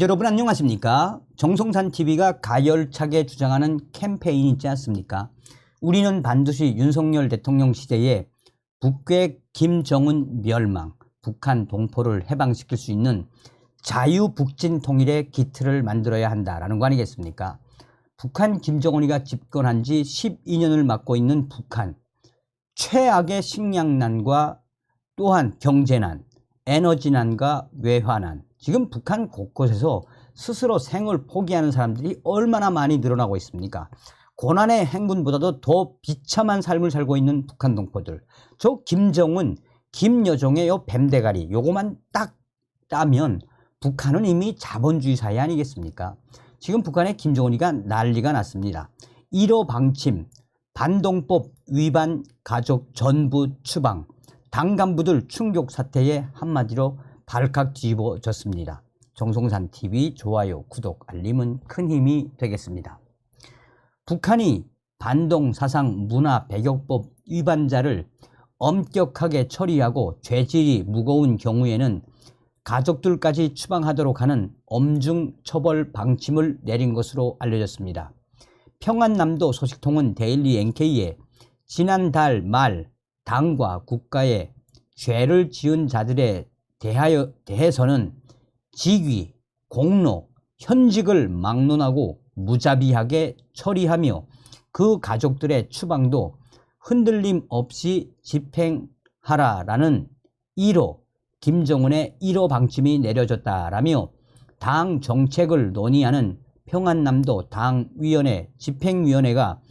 여러분 안녕하십니까? 정성산TV가 가열차게 주장하는 캠페인이 있지 않습니까? 우리는 반드시 윤석열 대통령 시대에 북괴 김정은 멸망, 북한 동포를 해방시킬 수 있는 자유북진 통일의 기틀을 만들어야 한다라는 거 아니겠습니까? 북한 김정은이가 집권한 지 12년을 맞고 있는 북한, 최악의 식량난과 또한 경제난, 에너지난과 외화난, 지금 북한 곳곳에서 스스로 생을 포기하는 사람들이 얼마나 많이 늘어나고 있습니까? 고난의 행군보다도 더 비참한 삶을 살고 있는 북한 동포들. 저 김정은, 김여정의 요 뱀대가리 요거만 딱 따면 북한은 이미 자본주의 사회 아니겠습니까? 지금 북한의 김정은이가 난리가 났습니다. 1호 방침, 반동법 위반 가족 전부 추방, 당 간부들 충격 사태에 한마디로 발칵 뒤집어졌습니다. 정성산TV 좋아요, 구독, 알림은 큰 힘이 되겠습니다. 북한이 반동 사상 문화 배격법 위반자를 엄격하게 처리하고 죄질이 무거운 경우에는 가족들까지 추방하도록 하는 엄중 처벌 방침을 내린 것으로 알려졌습니다. 평안남도 소식통은 데일리 NK에 지난달 말 당과 국가에 죄를 지은 자들에 대해서는 직위, 공로, 현직을 막론하고 무자비하게 처리하며 그 가족들의 추방도 흔들림 없이 집행하라라는 1호 김정은의 1호 방침이 내려졌다라며 당 정책을 논의하는 평안남도 당위원회 집행위원회가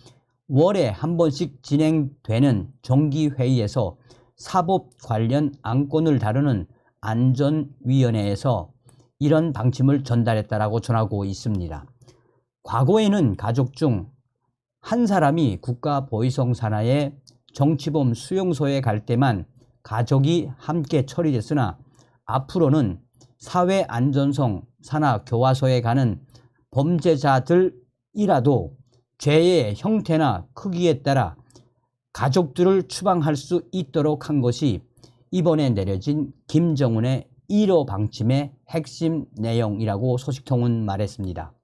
월에 한 번씩 진행되는 정기회의에서 사법 관련 안건을 다루는 안전위원회에서 이런 방침을 전달했다라고 전하고 있습니다. 과거에는 가족 중 한 사람이 국가보위성 산하의 정치범 수용소에 갈 때만 가족이 함께 처리됐으나 앞으로는 사회안전성 산하 교화소에 가는 범죄자들이라도 죄의 형태나 크기에 따라 가족들을 추방할 수 있도록 한 것이 이번에 내려진 김정은의 1호 방침의 핵심 내용이라고 소식통은 말했습니다.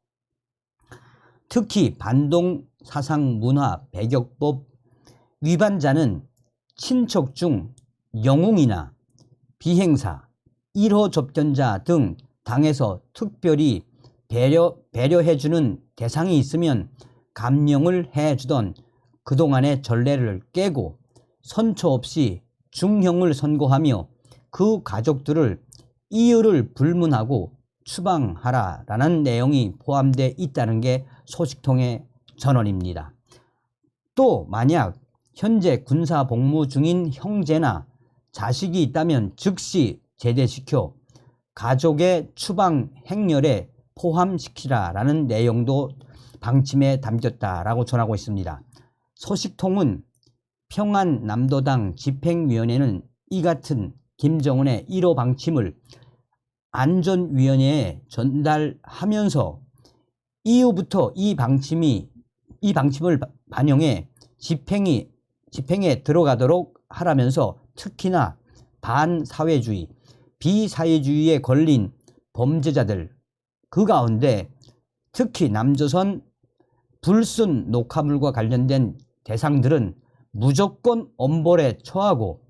특히 반동사상 문화 배격법 위반자는 친척 중 영웅이나 비행사, 1호 접견자 등 당에서 특별히 배려해주는 대상이 있으면 감령을 해주던 그동안의 전례를 깨고 선처 없이 중형을 선고하며 그 가족들을 이유를 불문하고 추방하라라는 내용이 포함되어 있다는 게 소식통의 전언입니다. 또 만약 현재 군사 복무 중인 형제나 자식이 있다면 즉시 제대시켜 가족의 추방 행렬에 포함시키라라는 내용도 방침에 담겼다라고 전하고 있습니다. 소식통은 평안남도당 집행위원회는 이 같은 김정은의 1호 방침을 안전위원회에 전달하면서 이후부터 이 방침을 반영해 집행에 들어가도록 하라면서 특히나 반사회주의, 비사회주의에 걸린 범죄자들, 그 가운데 특히 남조선 불순 녹화물과 관련된 대상들은 무조건 엄벌에 처하고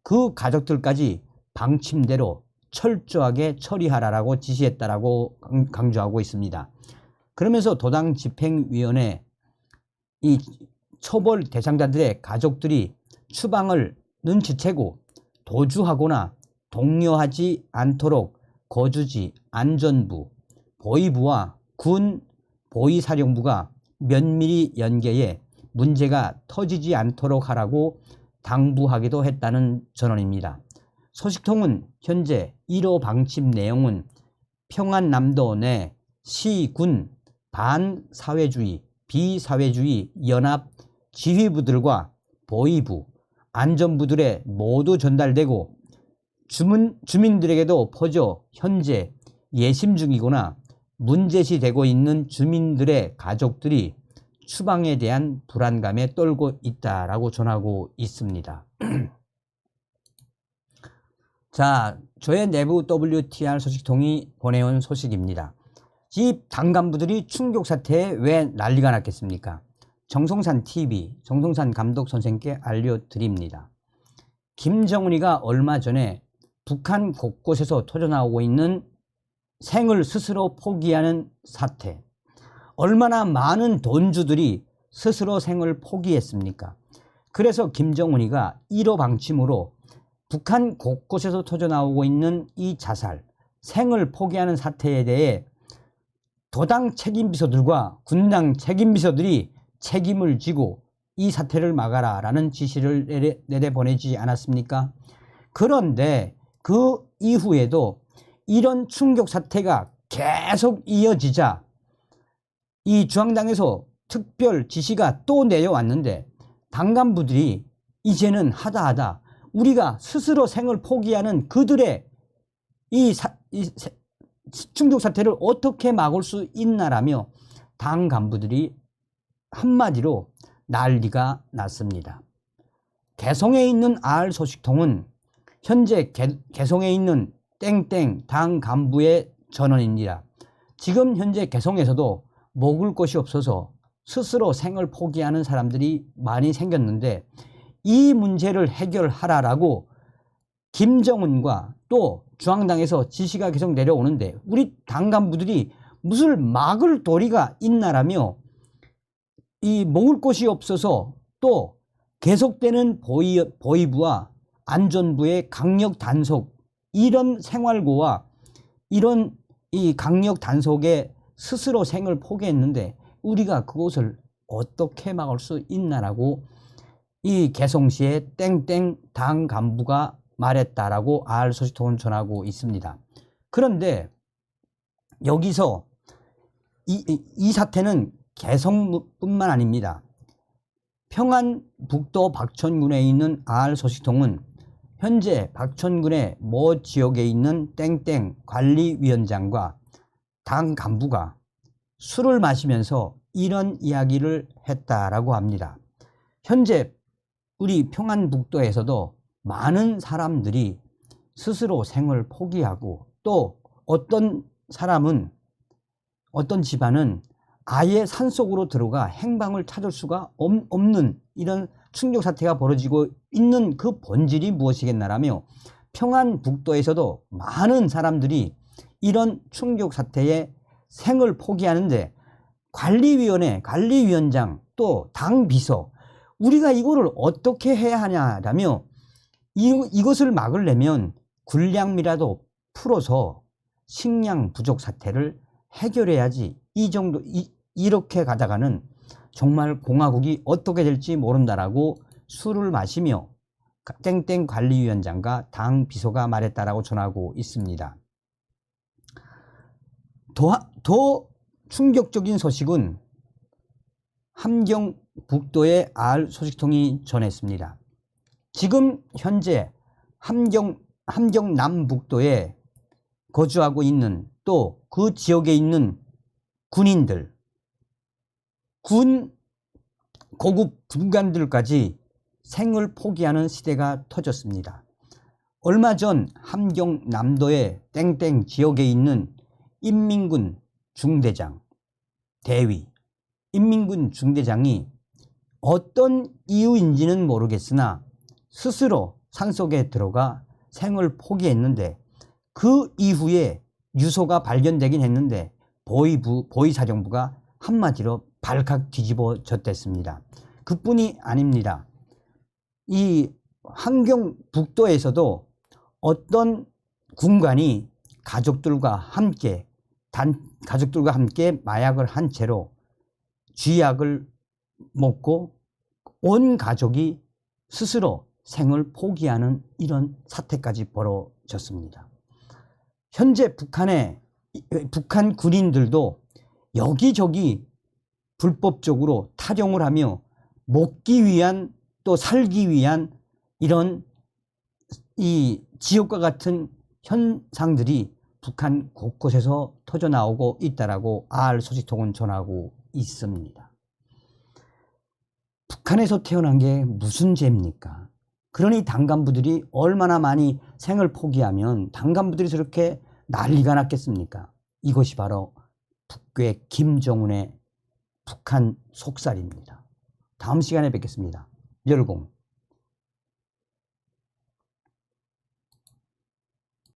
그 가족들까지 방침대로 철저하게 처리하라라고 지시했다라고 강조하고 있습니다. 그러면서 도당 집행위원회 이 처벌 대상자들의 가족들이 추방을 눈치채고 도주하거나 독려하지 않도록 거주지 안전부, 보위부와 군 보위사령부가 면밀히 연계해 문제가 터지지 않도록 하라고 당부하기도 했다는 전언입니다. 소식통은 현재 1호 방침 내용은 평안남도 내 시, 군, 반사회주의, 비사회주의 연합 지휘부들과 보위부, 안전부들에 모두 전달되고 주민들에게도 퍼져 현재 예심 중이거나 문제시되고 있는 주민들의 가족들이 추방에 대한 불안감에 떨고 있다라고 전하고 있습니다. 자, 저의 내부 WTR 소식통이 보내온 소식입니다. 이 당 간부들이 충격 사태에 왜 난리가 났겠습니까? 정성산 TV, 정성산 감독 선생께 알려드립니다. 김정은이가 얼마 전에 북한 곳곳에서 터져나오고 있는 생을 스스로 포기하는 사태, 얼마나 많은 돈주들이 스스로 생을 포기했습니까? 그래서 김정은이가 1호 방침으로 북한 곳곳에서 터져나오고 있는 이 자살, 생을 포기하는 사태에 대해 도당 책임비서들과 군당 책임비서들이 책임을 지고 이 사태를 막아라 라는 지시를 내려보내지 않았습니까? 그런데 그 이후에도 이런 충격 사태가 계속 이어지자 이 중앙당에서 특별 지시가 또 내려왔는데 당 간부들이 이제는 하다하다 우리가 스스로 생을 포기하는 그들의 이 충격 사태를 어떻게 막을 수 있나라며 당 간부들이 한마디로 난리가 났습니다. 개성에 있는 알 소식통은 현재 개성에 있는 땡땡 당 간부의 전원입니다. 지금 현재 개성에서도 먹을 것이 없어서 스스로 생을 포기하는 사람들이 많이 생겼는데 이 문제를 해결하라라고 김정은과 또 중앙당에서 지시가 계속 내려오는데 우리 당 간부들이 무슨 막을 도리가 있나라며 이 먹을 것이 없어서 또 계속되는 보위부와 안전부의 강력 단속, 이런 생활고와 이런 이 강력 단속에 스스로 생을 포기했는데 우리가 그것을 어떻게 막을 수 있나라고 이 개성시의 땡땡 당 간부가 말했다라고 알 소식통은 전하고 있습니다. 그런데 여기서 이 사태는 개성뿐만 아닙니다. 평안북도 박천군에 있는 알 소식통은 현재 박천군의 모 지역에 있는 땡땡 관리위원장과 당 간부가 술을 마시면서 이런 이야기를 했다라고 합니다. 현재 우리 평안북도에서도 많은 사람들이 스스로 생을 포기하고 또 어떤 사람은 어떤 집안은 아예 산속으로 들어가 행방을 찾을 수가 없는 이런 충격 사태가 벌어지고 있는 그 본질이 무엇이겠나라며 평안북도에서도 많은 사람들이 이런 충격 사태에 생을 포기하는데 관리위원회, 관리위원장 또 당 비서 우리가 이거를 어떻게 해야 하냐라며 이것을 막으려면 군량미라도 풀어서 식량 부족 사태를 해결해야지 이렇게 가다가는 정말 공화국이 어떻게 될지 모른다라고 술을 마시며 땡땡 관리위원장과 당 비서가 말했다라고 전하고 있습니다. 더 충격적인 소식은 함경북도의 알 소식통이 전했습니다. 지금 현재 함경남북도에 거주하고 있는 또 그 지역에 있는 군인들, 군 고급 군관들까지 생을 포기하는 시대가 터졌습니다. 얼마 전 함경남도의 땡땡 지역에 있는 인민군 중대장, 대위, 인민군 중대장이 어떤 이유인지는 모르겠으나 스스로 산속에 들어가 생을 포기했는데 그 이후에 유서가 발견되긴 했는데 보위사령부가 한마디로 발칵 뒤집어졌댔습니다. 그뿐이 아닙니다. 이 함경북도에서도 어떤 군관이 가족들과 함께 마약을 한 채로 쥐약을 먹고 온 가족이 스스로 생을 포기하는 이런 사태까지 벌어졌습니다. 현재 북한 군인들도 여기저기 불법적으로 탈영을 하며 먹기 위한 또 살기 위한 이런 이 지옥과 같은 현상들이 북한 곳곳에서 터져나오고 있다라고 알 소식통은 전하고 있습니다. 북한에서 태어난 게 무슨 죄입니까? 그러니 당 간부들이 얼마나 많이 생을 포기하면 당 간부들이 저렇게 난리가 났겠습니까? 이것이 바로 북괴 김정은의 북한 속살입니다. 다음 시간에 뵙겠습니다. 열공.